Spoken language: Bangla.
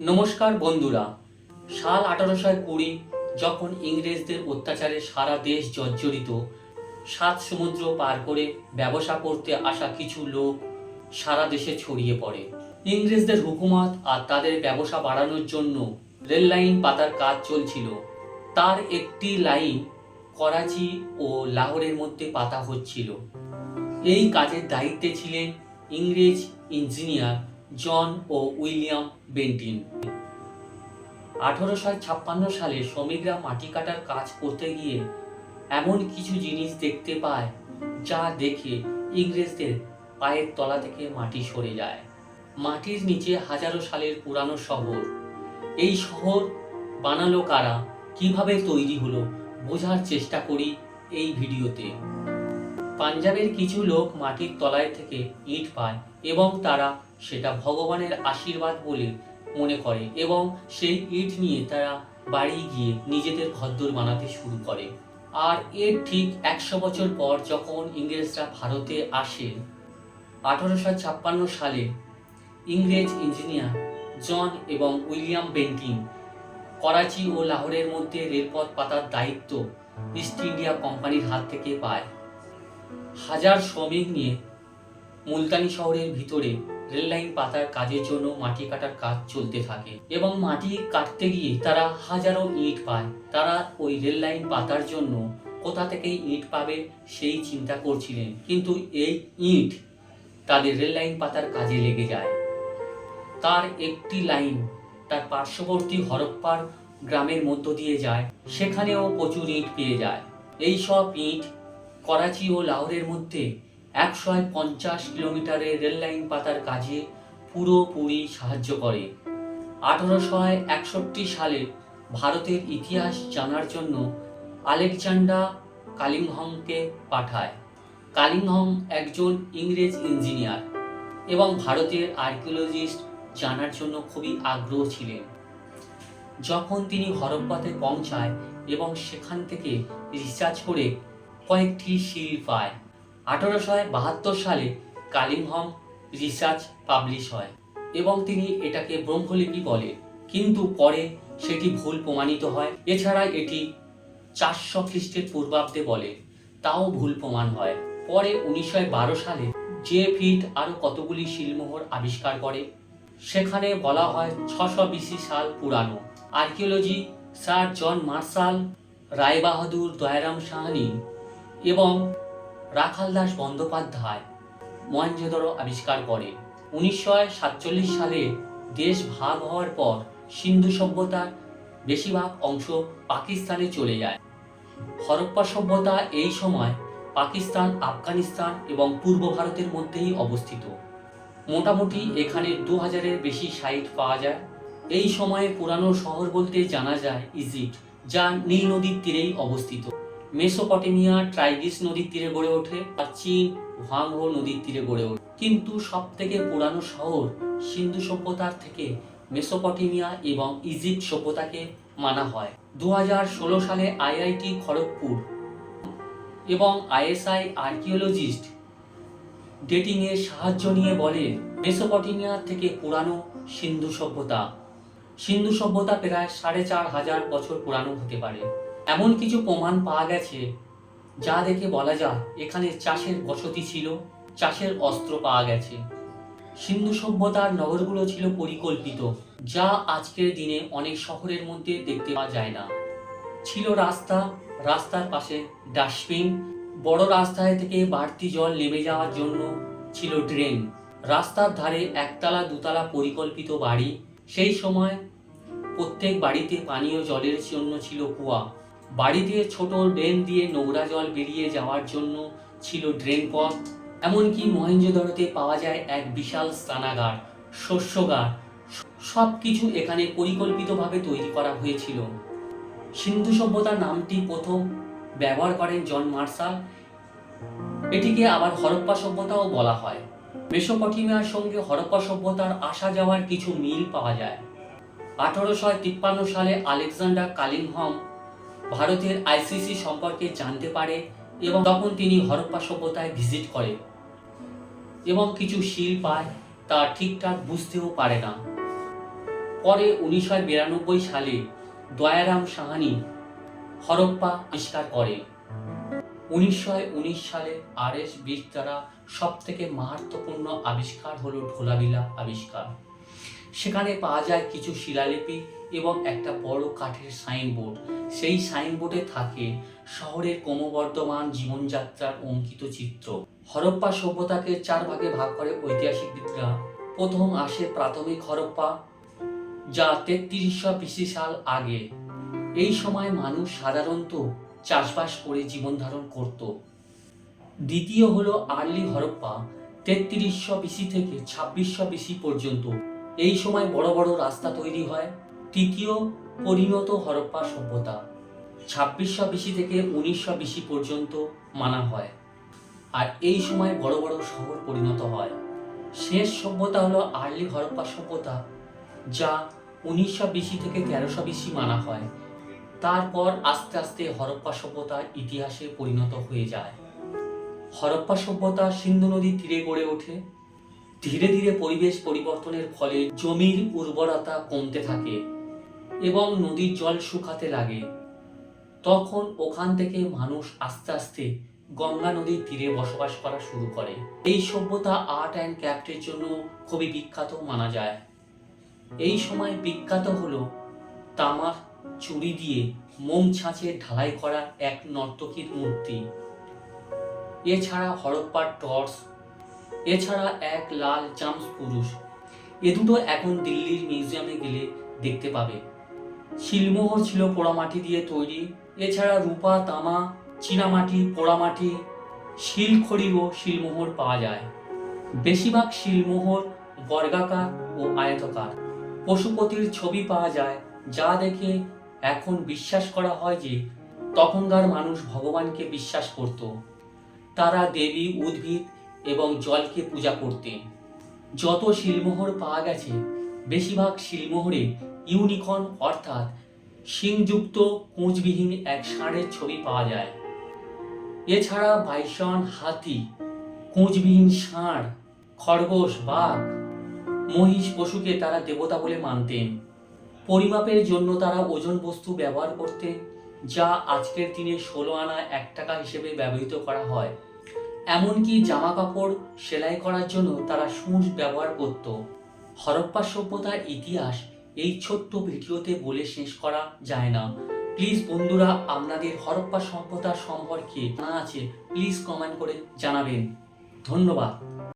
নমস্কার বন্ধুরা। সাল 1820 যখন ইংরেজদের অত্যাচারে সারা দেশ জর্জরিত, 7 সমুদ্র পার করে ব্যবসা করতে আসা কিছু লোক সারা দেশে ছড়িয়ে পড়ে। ইংরেজদের হুকুমত আর তাদের ব্যবসা বাড়ানোর জন্য রেল লাইন পাতার কাজ চলছিল। তার একটি লাইন করাচি ও লাহোরের মধ্যে পাতা হচ্ছিল। এই কাজের দায়িত্বে ছিলেন ইংরেজ ইঞ্জিনিয়ার জন ও উইলিয়াম বেন্টিন। 1856 সালে শ্রমিকরা মাটি কাটার কাজ করতে গিয়ে এমন কিছু জিনিস দেখতে পায় যা দেখে ইংরেজদের পায়ের তলা থেকে মাটি সরে যায়। মাটির নিচে হাজারো সালের পুরানো শহর। এই শহর বানালো কারা, কিভাবে তৈরি হলো, বোঝার চেষ্টা করি এই ভিডিওতে। পাঞ্জাবের কিছু লোক মাটির তলায় থেকে ইট পায় এবং তারা সেটা ভগবানের আশীর্বাদ বলে মনে করে এবং সেই ইট নিয়ে তারা বাড়ি গিয়ে নিজেদের ঘরদোর বানাতে শুরু করে। আর এর ঠিক 100 বছর পর যখন ইংরেজরা ভারতে আসে, 1856 সালে ইংরেজ ইঞ্জিনিয়ার জন এবং উইলিয়াম বেন্টিন করাচি ও লাহোরের মধ্যে রেলপথ পাতার দায়িত্ব ইস্ট ইন্ডিয়া কোম্পানির হাত থেকে পায়। হাজার শ্রমিক নিয়ে মুলতানি শহরের ভিতরে রেল লাইন পাতার কাজের জন্য মাটি কাটার কাজ চলতে থাকে এবং মাটি কাটতে গিয়ে তারা হাজারো ইট পায়। তারা ওই রেল লাইন পাতার জন্য কোথা থেকে ইট পাবে সেই চিন্তা করছিলেন, কিন্তু এই ইট তাদের রেল লাইন পাতার কাজে লেগে যায়। তার একটি লাইন তার পার্শ্ববর্তী হরপ্পার গ্রামের মধ্য দিয়ে যায়, সেখানেও প্রচুর ইট পেয়ে যায়। এই সব ইট করাচি ও লাহোরের মধ্যে 150 কিলোমিটারের রেল লাইন পাতার কাজে পুরোপুরি সাহায্য করে। 1861 সালে ভারতের ইতিহাস জানার জন্য আলেকজান্ডার কালিংহমকে পাঠায়। কালিংহম একজন ইংরেজ ইঞ্জিনিয়ার এবং ভারতের আর্কিওলজিস্ট জানার জন্য খুবই আগ্রহ ছিলেন। যখন তিনি হরপ্পাতে পৌঁছায় এবং সেখান থেকে রিসার্চ করে কয়েকটি সিল পায়, 1872 সালে কালিংহম রিসার্চ পাবলিশ হয় এবং তিনি এটাকে ব্রহ্মলিপি বলে, কিন্তু পরে সেটি ভুল প্রমাণিত হয়। এছাড়া এটি 400 খ্রিস্টের পূর্বাব্দে বলে, তাও ভুল প্রমাণ হয়। পরে 1912 সালে যে ফিট আরো কতগুলি শিলমোহর আবিষ্কার করে, সেখানে বলা হয় 600 BC সাল পুরানো। আর্কিওলজি স্যার জন মার্শাল, রায়বাহাদুর, দয়ারাম সাহানি এবং রাখালদাস বন্দ্যোপাধ্যায় মহেঞ্জোদারো আবিষ্কার করে। 1947 সালে দেশ ভাগ হওয়ার পর সিন্ধু সভ্যতার বেশিরভাগ অংশ পাকিস্তানে চলে যায়। হরপ্পা সভ্যতা এই সময় পাকিস্তান, আফগানিস্তান এবং পূর্ব ভারতের মধ্যেই অবস্থিত। মোটামুটি এখানে 2000-এর বেশি সাইট পাওয়া যায়। এই সময়ে পুরানো শহর বলতে জানা যায় ইজিপ্ট, যা নীল নদীর তীরেই অবস্থিত। মেসোপটেমিয়া টাইগ্রিস নদীর তীরে গড়ে ওঠে আর চীন হুয়াংহো নদীর তীরে গড়ে ওঠে। কিন্তু সব থেকে পুরানো শহর সিন্ধু সভ্যতার থেকে মেসোপটেমিয়া এবং ইজিপ্ট সভ্যতাকে মানা হয়। 2016 সালে IIT খড়গপুর এবং ISI আর্কিওলজিস্ট ডেটিং এর সাহায্য নিয়ে বলে মেসোপটেমিয়া থেকে পুরানো সিন্ধু সভ্যতা। সিন্ধু সভ্যতা প্রায় 4500 বছর পুরানো হতে পারে। এমন কিছু প্রমাণ পাওয়া গেছে যা দেখে বলা যায় এখানে চাষের বসতি ছিল, চাষের অস্ত্র পাওয়া গেছে। সিন্ধু সভ্যতার নগরগুলো ছিল পরিকল্পিত, যা আজকের দিনে অনেক শহরের মধ্যে দেখতে পাওয়া যায় না। ছিল রাস্তা, রাস্তার পাশে ডাস্টবিন, বড় রাস্তায় থেকে বাড়তি জল নেমে যাওয়ার জন্য ছিল ড্রেন, রাস্তার ধারে একতলা দুতলা পরিকল্পিত বাড়ি। সেই সময় প্রত্যেক বাড়িতে পানীয় জলের জন্য ছিল কুয়া। বাড়িতে ছোট ড্রেন দিয়ে নোংরা জল বেরিয়ে যাওয়ার জন্য ছিল ড্রেন পথ। এমনকি মহেঞ্জোদারোতে পাওয়া যায় এক বিশাল স্নানাগার, শস্যগার। সবকিছু এখানে পরিকল্পিতভাবে তৈরি করা হয়েছিল। সিন্ধু সভ্যতা নামটি প্রথম ব্যবহার করেন জন মার্শাল। এটিকে আবার হরপ্পা সভ্যতাও বলা হয়। মেসোপটেমিয়ার সঙ্গে হরপ্পা সভ্যতার আসা যাওয়ার কিছু মিল পাওয়া যায়। 1853 সালে আলেকজান্ডার কালিংহম ভারতের ICC সম্পর্কে জানতে পারে এবং তখন তিনি হরপ্পা সভ্যতায় ভিজিট করে এবং কিছু সিল পায়, তা ঠিকঠাক বুঝতেও পারে না। পরে 1992 সালে দয়ারাম সাহানি হরপ্পা আবিষ্কার করে। 1919 সালে RS-20 দ্বারা সবথেকে মারাত্মপূর্ণ আবিষ্কার হলো ঢোলাবিলা আবিষ্কার। সেখানে পাওয়া যায় কিছু শিলালিপি এবং একটা বড় কাঠের সাইনবোর্ড। সেই সাইনবোর্ডে থাকে শহরের ক্রমবর্ধমান জীবনযাত্রার অঙ্কিত চিত্র। হরপ্পা সভ্যতাকে 4 ভাগে ভাগ করে ঐতিহাসিকবিদরা। প্রথম আসে প্রাথমিক হরপ্পা, যা 3300 BC সাল আগে। এই সময় মানুষ সাধারণত চাষবাস করে জীবন ধারণ করত। দ্বিতীয় হলো আর্লি হরপ্পা, 3300 BC থেকে 2600 BC পর্যন্ত। এই সময় বড় বড় রাস্তা তৈরি হয়। তৃতীয় পরিণত হরপ্পা সভ্যতা, 2600 BC থেকে 1900 BC পর্যন্ত মানা হয়, আর এই সময় বড় বড় শহর পরিণত হয়। শেষ সভ্যতা হলো আর্লি হরপ্পা সভ্যতা, যা 1900 BC থেকে 1300 BC মানা হয়। তারপর আস্তে আস্তে হরপ্পা সভ্যতা ইতিহাসে পরিণত হয়ে যায়। হরপ্পা সভ্যতা সিন্ধু নদীর তীরে গড়ে ওঠে। ধীরে ধীরে পরিবেশ পরিবর্তনের ফলে জমির উর্বরতা কমতে থাকে এবং নদীর জল শুকাতে লাগে। তখন ওখান থেকে মানুষ আস্তে আস্তে গঙ্গা নদীর তীরে বসবাস করা শুরু করে। এই সভ্যতা আর্ট অ্যান্ড ক্রাফটের জন্য খুবই বিখ্যাত মানা যায়। এই সময় বিখ্যাত হলো তামার চুরি দিয়ে মোম ছাঁচে ঢালাই করা এক নর্তকীর মূর্তি, এছাড়া হরপ্পার টর্চ, এছাড়া এক লাল চামচ পুরুষ। এ দুটো এখন দিল্লির মিউজিয়ামে গেলে দেখতে পাবে। শিলমোহর ছিল পোড়ামাটি দিয়ে তৈরি। এছাড়া রূপা, তামা, চীনামাটি, পোড়ামাটি, শিলখড়িও শিলমোহর পাওয়া যায়। বেশিরভাগ শিলমোহর বর্গাকার ও আয়তাকার। পশুপতির ছবি পাওয়া যায়, যা দেখে এখন বিশ্বাস করা হয় যে তখনকার মানুষ ভগবানকে বিশ্বাস করত। তারা দেবী, উদ্ভিদ এবং জলকে পূজা করতেন। যত শিলমোহর পাওয়া গেছে, বেশিরভাগ শিলমোহরে ইউনিকর্ন অর্থাৎ শিংযুক্ত কুঁচবিহীন এক ষাঁড়ের ছবি পাওয়া যায়। এছাড়া বাইসন, হাতি, কুঁচবিহীন ষাঁড়, খরগোশ, বাঘ, মহিষ পশুকে তারা দেবতা বলে মানতেন। পরিমাপের জন্য তারা ওজন বস্তু ব্যবহার করতেন, যা আজকের দিনে 16 আনা 1 টাকা হিসেবে ব্যবহৃত করা হয়। এমনকি জামা কাপড় সেলাই করার জন্য তারা সূঁচ ব্যবহার করত। হরপ্পা সভ্যতার ইতিহাস এই ছোট্ট ভিডিওতে বলে শেষ করা যায় না। প্লিজ বন্ধুরা, আপনাদের হরপ্পা সভ্যতা সম্পর্কে জানা আছে প্লিজ কমেন্ট করে জানাবেন। ধন্যবাদ।